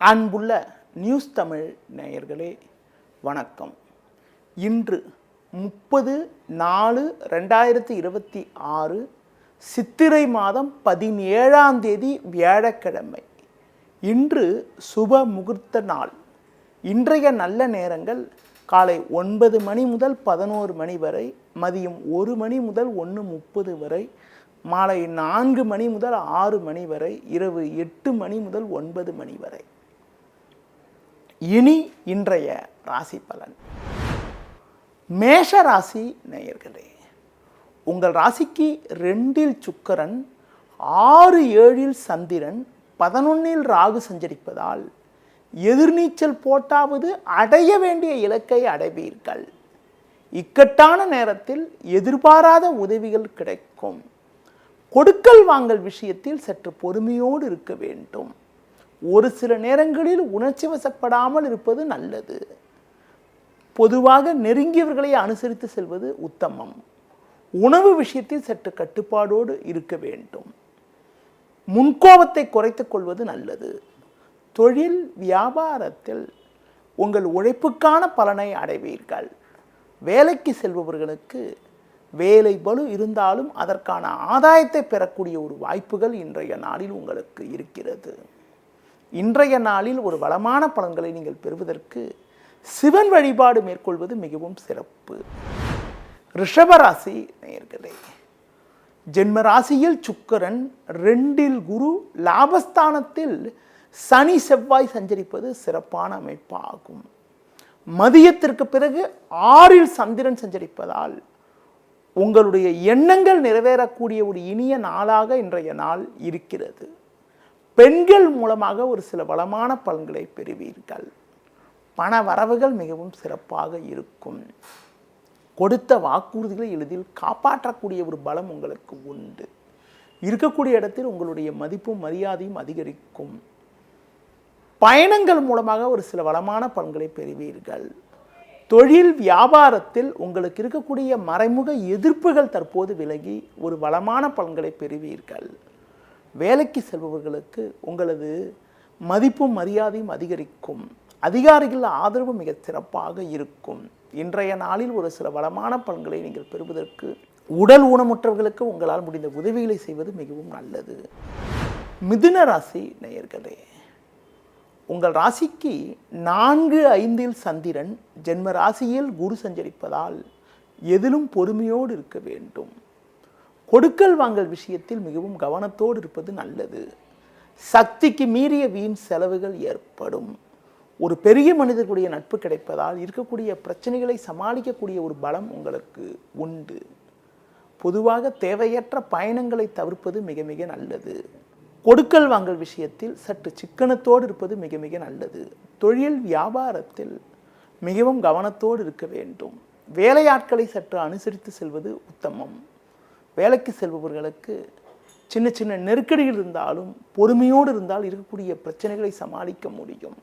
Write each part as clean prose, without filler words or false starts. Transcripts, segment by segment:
அன்புள்ள நியூஸ் தமிழ் நேயர்களே வணக்கம். இன்று 30/4/2026 சித்திரை மாதம் 17ஆம் தேதி வியாழக்கிழமை. இன்று சுப முகூர்த்த நாள். இன்றைய நல்ல நேரங்கள் காலை 9 மணி முதல் 11 மணி வரை, மதியம் 1 மணி முதல் 1:30 வரை, மாலை 4 மணி முதல் 6 மணி வரை, இரவு 8 மணி முதல் 9 மணி வரை. இனி இன்றைய ராசி பலன். மேஷ ராசி நேயர்களே, உங்கள் ராசிக்கு 2இல் சுக்கிரன், 6-7 சந்திரன், 11 ராகு சஞ்சரிப்பதால் எதிர்நீச்சல் போட்டாவது அடைய வேண்டிய இலக்கை அடைவீர்கள். இக்கட்டான நேரத்தில் எதிர்பாராத உதவிகள் கிடைக்கும். கொடுக்கல் வாங்கல் விஷயத்தில் சற்று பொறுமையோடு இருக்க வேண்டும். ஒரு சில நேரங்களில் உணர்ச்சி வசப்படாமல் இருப்பது நல்லது. பொதுவாக நெருங்கியவர்களை அனுசரித்து செல்வது உத்தமம். உணவு விஷயத்தில் சற்று கட்டுப்பாடோடு இருக்க வேண்டும். முன்கோபத்தை குறைத்துக் கொள்வது நல்லது. தொழில் வியாபாரத்தில் உங்கள் உழைப்புக்கான பலனை அடைவீர்கள். வேலைக்கு செல்பவர்களுக்கு வேலை பளு இருந்தாலும் அதற்கான ஆதாயத்தை பெறக்கூடிய ஒரு வாய்ப்புகள் இன்றைய நாளில் உங்களுக்கு இருக்கிறது. இன்றைய நாளில் ஒரு வளமான பலன்களை நீங்கள் பெறுவதற்கு சிவன் வழிபாடு மேற்கொள்வது மிகவும் சிறப்பு. ரிஷபராசி நேயர்களே, ஜென்ம ராசியில் சுக்கிரன், 2இல் குரு, லாபஸ்தானத்தில் சனி செவ்வாய் சஞ்சரிப்பது சிறப்பான அமைப்பாகும். மதியத்திற்கு பிறகு 6இல் சந்திரன் சஞ்சரிப்பதால் உங்களுடைய எண்ணங்கள் நிறைவேறக்கூடிய ஒரு இனிய நாளாக இன்றைய நாள் இருக்கிறது. பெண்கள் மூலமாக ஒரு சில வளமான பலன்களை பெறுவீர்கள். பண வரவுகள் மிகவும் சிறப்பாக இருக்கும். கொடுத்த வாக்குறுதிகளை எளிதில் காப்பாற்றக்கூடிய ஒரு பலம் உங்களுக்கு உண்டு. இருக்கக்கூடிய இடத்தில் உங்களுடைய மதிப்பும் மரியாதையும் அதிகரிக்கும். பயணங்கள் மூலமாக ஒரு சில வளமான பலன்களை பெறுவீர்கள். தொழில் வியாபாரத்தில் உங்களுக்கு இருக்கக்கூடிய மறைமுக எதிர்ப்புகள் தற்போது விலகி ஒரு வளமான பலன்களை பெறுவீர்கள். வேலைக்கு செல்பவர்களுக்கு உங்களது மதிப்பும் மரியாதையும் அதிகரிக்கும். அதிகாரிகள் ஆதரவு மிக சிறப்பாக இருக்கும். இன்றைய நாளில் ஒரு சில வளமான பலன்களை நீங்கள் பெறுவதற்கு உடல் ஊனமுற்றவர்களுக்கு உங்களால் முடிந்த உதவிகளை செய்வது மிகவும் நல்லது. மிதுன ராசி நேயர்களே, உங்கள் ராசிக்கு 4-5 சந்திரன், ஜென்ம ராசியில் குரு சஞ்சரிப்பதால் எதிலும் பொறுமையோடு இருக்க வேண்டும். கொடுக்கல் வாங்கல் விஷயத்தில் மிகவும் கவனத்தோடு இருப்பது நல்லது. சக்திக்கு மீறிய வீண் செலவுகள் ஏற்படும். ஒரு பெரிய மனிதர்களுடைய நட்பு கிடைப்பதால் இருக்கக்கூடிய பிரச்சனைகளை சமாளிக்கக்கூடிய ஒரு பலம் உங்களுக்கு உண்டு. பொதுவாக தேவையற்ற பயணங்களை தவிர்ப்பது மிக மிக நல்லது. கொடுக்கல் வாங்கல் விஷயத்தில் சற்று சிக்கனத்தோடு இருப்பது மிக மிக நல்லது. தொழில் வியாபாரத்தில் மிகவும் கவனத்தோடு இருக்க வேண்டும். வேலையாட்களை சற்று அனுசரித்து செல்வது உத்தமம். வேலைக்கு செல்பவர்களுக்கு சின்ன சின்ன நெருக்கடிகள் இருந்தாலும் பொறுமையோடு இருந்தால் இருக்கக்கூடிய பிரச்சனைகளை சமாளிக்க முடியும்.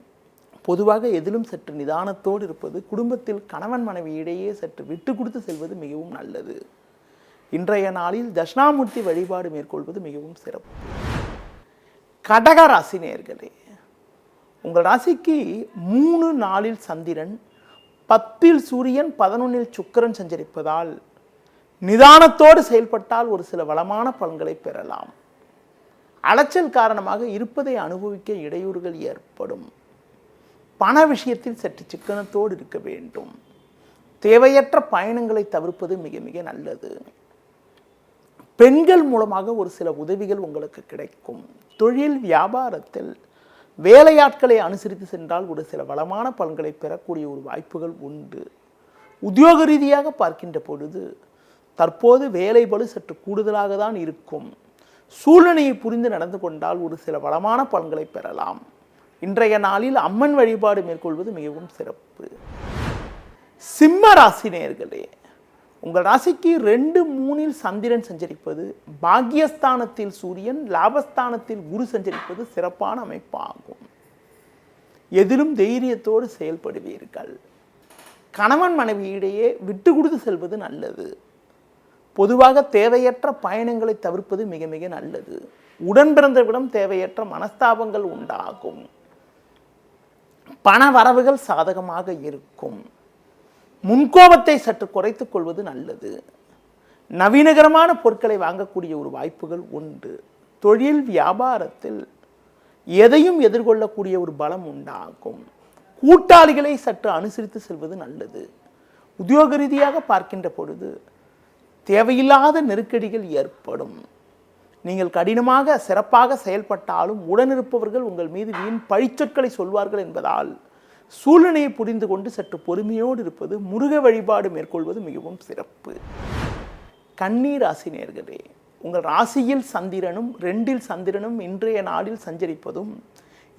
பொதுவாக எதிலும் சற்று நிதானத்தோடு இருப்பது, குடும்பத்தில் கணவன் மனைவி இடையே சற்று விட்டு கொடுத்து செல்வது மிகவும் நல்லது. இன்றைய நாளில் தட்சிணாமூர்த்தி வழிபாடு மேற்கொள்வது மிகவும் சிறப்பு. கடக ராசி நேயர்களே, உங்கள் ராசிக்கு 3-4 சந்திரன், 10இல் சூரியன், 11இல் சுக்கிரன் சஞ்சரிப்பதால் நிதானத்தோடு செயல்பட்டால் ஒரு சில வளமான பலன்களை பெறலாம். அலைச்சல் காரணமாக இருப்பதை அனுபவிக்க இடையூறுகள் ஏற்படும். பண விஷயத்தில் சற்று சிக்கனத்தோடு இருக்க வேண்டும். தேவையற்ற பயணங்களை தவிர்ப்பது மிக மிக நல்லது. பெண்கள் மூலமாக ஒரு சில உதவிகள் உங்களுக்கு கிடைக்கும். தொழில் வியாபாரத்தில் வேலையாட்களை அனுசரித்து சென்றால் ஒரு சில வளமான பலன்களை பெறக்கூடிய ஒரு வாய்ப்புகள் உண்டு. உத்தியோக ரீதியாக பார்க்கின்ற பொழுது தற்போது வேலை பளு சற்று கூடுதலாக தான் இருக்கும். சூழ்நிலையை புரிந்து நடந்து கொண்டால் ஒரு சில வளமான பலன்களை பெறலாம். இன்றைய நாளில் அம்மன் வழிபாடு மேற்கொள்வது மிகவும் சிறப்பு. சிம்ம ராசி நேயர்களே, உங்கள் ராசிக்கு 2-3 சந்திரன் சஞ்சரிப்பது, பாக்கியஸ்தானத்தில் சூரியன், லாபஸ்தானத்தில் குரு சஞ்சரிப்பது சிறப்பான அமைப்பாகும். எதிலும் தைரியத்தோடு செயல்படுவீர்கள். கணவன் மனைவி இடையே விட்டு கொடுத்து செல்வது நல்லது. பொதுவாக தேவையற்ற பயணங்களை தவிர்ப்பது மிக மிக நல்லது. உடன் பிறந்தவிடம் தேவையற்ற மனஸ்தாபங்கள் உண்டாகும். பண வரவுகள் சாதகமாக இருக்கும். முன்கோபத்தை சற்று குறைத்துக் கொள்வது நல்லது. நவீனகரமான பொருட்களை வாங்கக்கூடிய ஒரு வாய்ப்புகள் உண்டு. தொழில் வியாபாரத்தில் எதையும் எதிர்கொள்ளக்கூடிய ஒரு பலம் உண்டாகும். கூட்டாளிகளை சற்று அனுசரித்து செல்வது நல்லது. உத்தியோக ரீதியாக பார்க்கின்ற பொழுது தேவையில்லாத நெருக்கடிகள் ஏற்படும். நீங்கள் கடினமாக சிறப்பாக செயல்பட்டாலும் உடனிருப்பவர்கள் உங்கள் மீது வீண் பழிச்சொற்களை சொல்வார்கள் என்பதால் சூழ்நிலையை புரிந்து கொண்டு சற்று பொறுமையோடு இருப்பது, முருக வழிபாடு மேற்கொள்வது மிகவும் சிறப்பு. கன்னி ராசி நேயர்களே, உங்கள் ராசியில் சந்திரனும் 2 சந்திரனும் இன்றைய நாளில் சஞ்சரிப்பதும்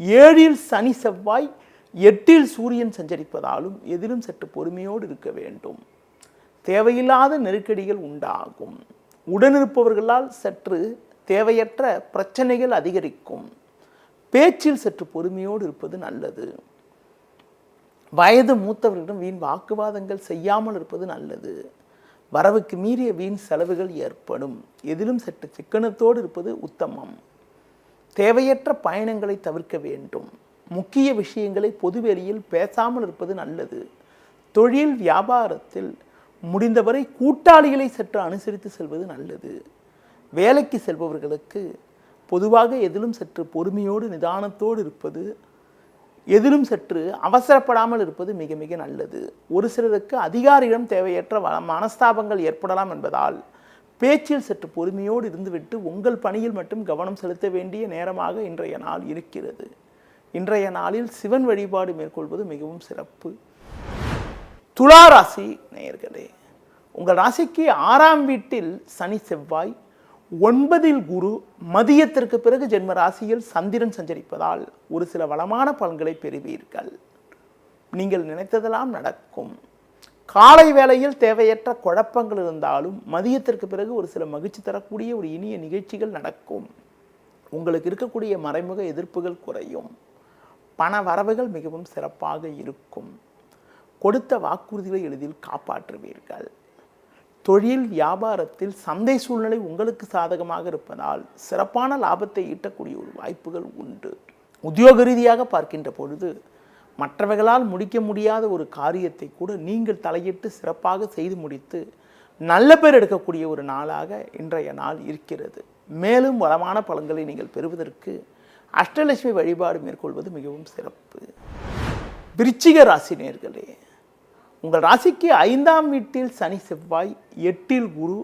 7 சனி செவ்வாய் 8 சூரியன் சஞ்சரிப்பதாலும் எதிலும் சற்று பொறுமையோடு இருக்க வேண்டும். தேவையில்லாத நெருக்கடிகள் உண்டாகும். உடனிருப்பவர்களால் சற்று தேவையற்ற பிரச்சனைகள் அதிகரிக்கும். பேச்சில் சற்று பொறுமையோடு இருப்பது நல்லது. வயது மூத்தவர்களிடம் வீண் வாக்குவாதங்கள் செய்யாமல் இருப்பது நல்லது. வரவுக்கு மீறிய வீண் செலவுகள் ஏற்படும். எதிலும் சற்று சிக்கனத்தோடு இருப்பது உத்தமம். தேவையற்ற பயணங்களை தவிர்க்க வேண்டும். முக்கிய விஷயங்களை பொதுவெளியில் பேசாமல் இருப்பது நல்லது. தொழில் வியாபாரத்தில் முடிந்தவரை கூட்டாளிகளை சற்று அனுசரித்து செல்வது நல்லது. வேலைக்கு செல்பவர்களுக்கு பொதுவாக எதிலும் சற்று பொறுமையோடு நிதானத்தோடு இருப்பது, எதிலும் சற்று அவசரப்படாமல் இருப்பது மிக மிக நல்லது. ஒரு சிலருக்கு அதிகாரியிடம் தேவையற்ற மனஸ்தாபங்கள் ஏற்படலாம் என்பதால் பேச்சில் சற்று பொறுமையோடு இருந்துவிட்டு உங்கள் பணியில் மட்டும் கவனம் செலுத்த வேண்டிய நேரமாக இன்றைய நாள் இருக்கிறது. இன்றைய நாளில் சிவன் வழிபாடு மேற்கொள்வது மிகவும் சிறப்பு. துலா ராசி நேயர்களே, உங்கள் ராசிக்கு 6ஆம் வீட்டில் சனி செவ்வாய், 9 குரு, மதியத்திற்கு பிறகு ஜென்ம ராசியில் சந்திரன் சஞ்சரிப்பதால் ஒரு சில வளமான பலன்களை பெறுவீர்கள். நீங்கள் நினைத்ததெல்லாம் நடக்கும். காலை வேளையில் தேவையற்ற குழப்பங்கள் இருந்தாலும் மதியத்திற்கு பிறகு ஒரு சில மகிழ்ச்சி தரக்கூடிய ஒரு இனிய நிகழ்ச்சிகள் நடக்கும். உங்களுக்கு இருக்கக்கூடிய மறைமுக எதிர்ப்புகள் குறையும். பண வரவுகள் மிகவும் சிறப்பாக இருக்கும். கொடுத்த வாக்குறுதிகளை எளிதில் காப்பாற்றுவீர்கள். தொழில் வியாபாரத்தில் சந்தை சூழ்நிலை உங்களுக்கு சாதகமாக இருப்பதால் சிறப்பான லாபத்தை ஈட்டக்கூடிய ஒரு வாய்ப்புகள் உண்டு. உத்தியோக ரீதியாக பார்க்கின்ற பொழுது மற்றவர்களால் முடிக்க முடியாத ஒரு காரியத்தை கூட நீங்கள் தலையிட்டு சிறப்பாக செய்து முடித்து நல்ல பேர் எடுக்கக்கூடிய ஒரு நாளாக இன்றைய நாள் இருக்கிறது. மேலும் வளமான பலன்களை நீங்கள் பெறுவதற்கு அஷ்டலட்சுமி வழிபாடு மேற்கொள்வது மிகவும் சிறப்பு. விருச்சிக ராசி நேயர்களே, உங்கள் ராசிக்கு 5ஆம் வீட்டில் சனி செவ்வாய், 8 குரு,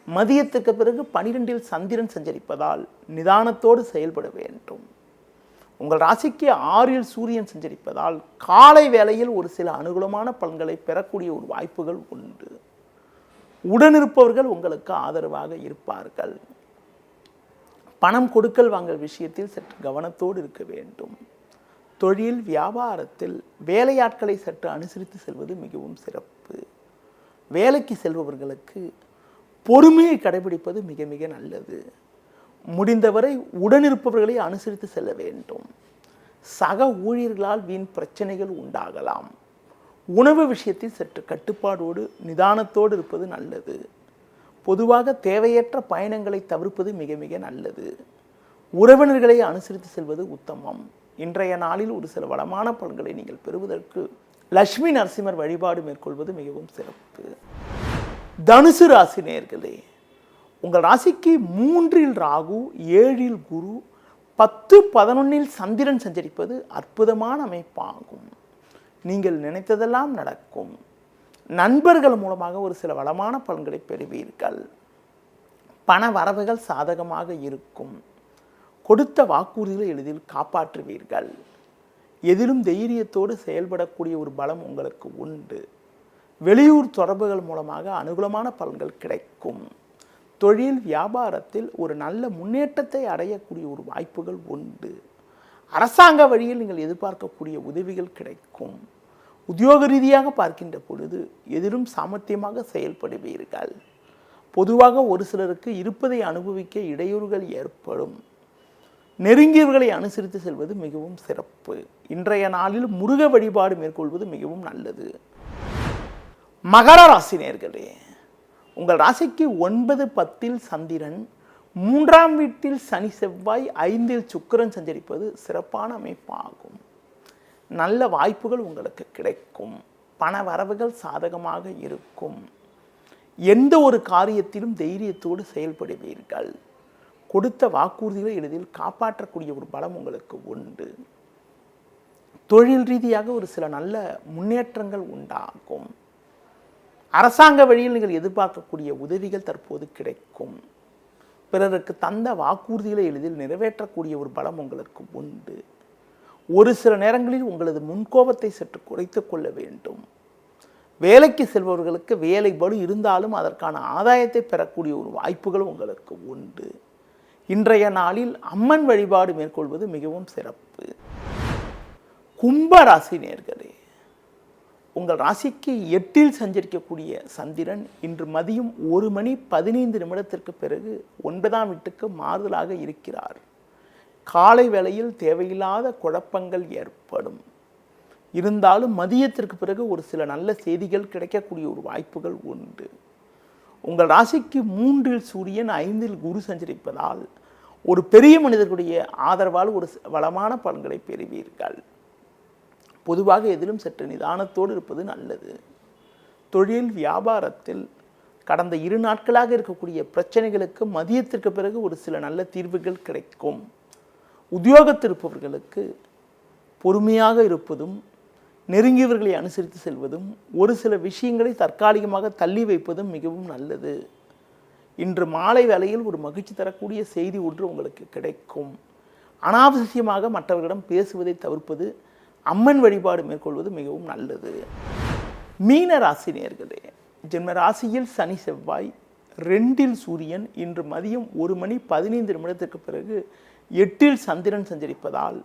மதியத்துக்கு பிறகு 12 சந்திரன் சஞ்சரிப்பதால் நிதானத்தோடு செயல்பட வேண்டும். உங்கள் ராசிக்கு 6 சூரியன் சஞ்சரிப்பதால் காலை வேளையில் ஒரு சில அனுகூலமான பலன்களை பெறக்கூடிய ஒரு வாய்ப்புகள் உண்டு. உடனிருப்பவர்கள் உங்களுக்கு ஆதரவாக இருப்பார்கள். பணம் கொடுக்கல் வாங்கல் விஷயத்தில் சற்று கவனத்தோடு இருக்க வேண்டும். தொழில் வியாபாரத்தில் வேலையாட்களை சற்று அனுசரித்து செல்வது மிகவும் சிறப்பு. வேலைக்கு செல்பவர்களுக்கு பொறுமையை கடைபிடிப்பது மிக மிக நல்லது. முடிந்தவரை உடனிருப்பவர்களை அனுசரித்து செல்ல வேண்டும். சக ஊழியர்களால் வீண் பிரச்சனைகள் உண்டாகலாம். உணவு விஷயத்தில் சற்று கட்டுப்பாடோடு நிதானத்தோடு இருப்பது நல்லது. பொதுவாக தேவையற்ற பயணங்களை தவிர்ப்பது மிக மிக நல்லது. உறவினர்களை அனுசரித்து செல்வது உத்தமம். இன்றைய நாளில் ஒரு சில வளமான பலன்களை நீங்கள் பெறுவதற்கு லட்சுமி நரசிம்மர் வழிபாடு மேற்கொள்வது மிகவும் சிறப்பு. தனுசு ராசி நேயர்களே, உங்கள் ராசிக்கு 3 ராகு, 7 குரு, 10, 11 சந்திரன் சஞ்சரிப்பது அற்புதமான அமைப்பாகும். நீங்கள் நினைத்ததெல்லாம் நடக்கும். நண்பர்கள் மூலமாக ஒரு சில வளமான பலன்களை பெறுவீர்கள். பண வரவுகள் சாதகமாக இருக்கும். கொடுத்த வாக்குறுதிகளை எளிதில் காப்பாற்றுவீர்கள். எதிலும் தைரியத்தோடு செயல்படக்கூடிய ஒரு பலம் உங்களுக்கு உண்டு. வெளியூர் தொடர்புகள் மூலமாக அனுகூலமான பலன்கள் கிடைக்கும். தொழில் வியாபாரத்தில் ஒரு நல்ல முன்னேற்றத்தை அடையக்கூடிய ஒரு வாய்ப்புகள் உண்டு. அரசாங்க வழியில் நீங்கள் எதிர்பார்க்கக்கூடிய உதவிகள் கிடைக்கும். உத்தியோக ரீதியாக பார்க்கின்ற பொழுது எதிலும் சாமர்த்தியமாக செயல்படுவீர்கள். பொதுவாக ஒரு சிலருக்கு இருப்பதை அனுபவிக்க இடையூறுகள் ஏற்படும். நெருங்கியவர்களை அனுசரித்து செல்வது மிகவும் சிறப்பு. இன்றைய நாளில் முருக வழிபாடு மேற்கொள்வது மிகவும் நல்லது. மகர ராசி நேயர்களே, உங்கள் ராசிக்கு 9, 10 சந்திரன், 3ஆம் வீட்டில் சனி செவ்வாய், 5 சுக்கிரன் சஞ்சரிப்பது சிறப்பான அமைப்பாகும். நல்ல வாய்ப்புகள் உங்களுக்கு கிடைக்கும். பண வரவுகள் சாதகமாக இருக்கும். எந்த ஒரு காரியத்திலும் தைரியத்தோடு செயல்படுவீர்கள். கொடுத்த வாக்குறுதிகளை எளிதில் காப்பாற்றக்கூடிய ஒரு பலம் உங்களுக்கு உண்டு. தொழில் ரீதியாக ஒரு சில நல்ல முன்னேற்றங்கள் உண்டாகும். அரசாங்க வழியில் நீங்கள் எதிர்பார்க்கக்கூடிய உதவிகள் தற்போது கிடைக்கும். பிறருக்கு தந்த வாக்குறுதிகளை எளிதில் நிறைவேற்றக்கூடிய ஒரு பலம் உங்களுக்கு உண்டு. ஒரு சில நேரங்களில் உங்களது முன்கோபத்தை சற்று குறைத்துக் கொள்ள வேண்டும். வேலைக்கு செல்பவர்களுக்கு வேலை பளு இருந்தாலும் அதற்கான ஆதாயத்தை பெறக்கூடிய ஒரு வாய்ப்புகள் உங்களுக்கு உண்டு. இன்றைய நாளில் அம்மன் வழிபாடு மேற்கொள்வது மிகவும் சிறப்பு. கும்ப ராசி நேயர்களே, உங்கள் ராசிக்கு 8இல் சஞ்சரிக்கக்கூடிய சந்திரன் இன்று மதியம் 1:15 பிறகு 9ஆம் வீட்டுக்கு மாறுதலாக இருக்கிறார். காலை வேளையில் தேவையில்லாத குழப்பங்கள் ஏற்படும். இருந்தாலும் மதியத்திற்கு பிறகு ஒரு சில நல்ல செய்திகள் கிடைக்கக்கூடிய ஒரு வாய்ப்புகள் உண்டு. உங்கள் ராசிக்கு 3இல் சூரியன் 5இல் குரு சஞ்சரிப்பதால் ஒரு பெரிய மனிதர்களுடைய ஆதரவால் ஒரு வளமான பலன்களை பெறுவீர்கள். பொதுவாக எதிலும் சற்று நிதானத்தோடு இருப்பது நல்லது. தொழில் வியாபாரத்தில் கடந்த 2 நாட்களாக இருக்கக்கூடிய பிரச்சனைகளுக்கு மதியத்திற்கு பிறகு ஒரு சில நல்ல தீர்வுகள் கிடைக்கும். உத்தியோகத்தில் இருப்பவர்களுக்கு பொறுமையாக இருப்பதும் நெருங்கியவர்களை அனுசரித்து செல்வதும் ஒரு சில விஷயங்களை தற்காலிகமாக தள்ளி வைப்பதும் மிகவும் நல்லது. இன்று மாலை வேளையில் ஒரு மகிழ்ச்சி தரக்கூடிய செய்தி ஒன்று உங்களுக்கு கிடைக்கும். அனாவசியமாக மற்றவர்களிடம் பேசுவதை தவிர்ப்பது, அம்மன் வழிபாடு மேற்கொள்வது மிகவும் நல்லது. மீன ராசி நேயர்களே, ஜென்ம ராசியில் சனி செவ்வாய் 2இல் சூரியன் இன்று மதியம் 1:15 பிறகு 8இல் சந்திரன் சஞ்சரிப்பதால்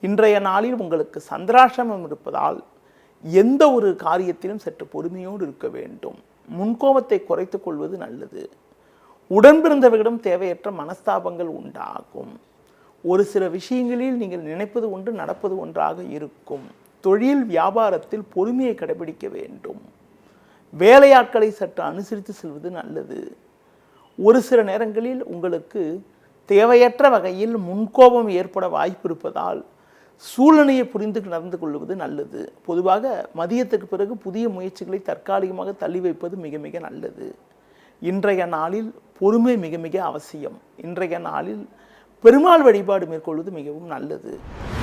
இன்றைய நாளில் உங்களுக்கு சந்திராசிரமம் இருப்பதால் எந்த ஒரு காரியத்திலும் சற்று பொறுமையோடு இருக்க வேண்டும். முன்கோபத்தை குறைத்துக் கொள்வது நல்லது. உடன்பிறந்தவர்களிடம் தேவையற்ற மனஸ்தாபங்கள் உண்டாகும். ஒரு சில விஷயங்களில் நீங்கள் நினைப்பது ஒன்று நடப்பது ஒன்றாக இருக்கும். தொழில் வியாபாரத்தில் பொறுமையை கடைபிடிக்க வேண்டும். வேலையாட்களை சற்று அனுசரித்து செல்வது நல்லது. ஒரு சில நேரங்களில் உங்களுக்கு தேவையற்ற வகையில் முன்கோபம் ஏற்பட வாய்ப்பு இருப்பதால் சூழ்நிலையை புரிந்து நடந்து கொள்வது நல்லது. பொதுவாக மதியத்துக்கு பிறகு புதிய முயற்சிகளை தற்காலிகமாக தள்ளி வைப்பது மிக மிக நல்லது. இன்றைய நாளில் பொறுமை மிக மிக அவசியம். இன்றைய நாளில் பெருமாள் வழிபாடு மேற்கொள்வது மிகவும் நல்லது.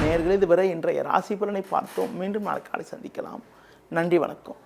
நேயர்களே, இதுவரை இன்றைய ராசி பலனை பார்த்தோம். மீண்டும் நாளை காலை சந்திக்கலாம். நன்றி, வணக்கம்.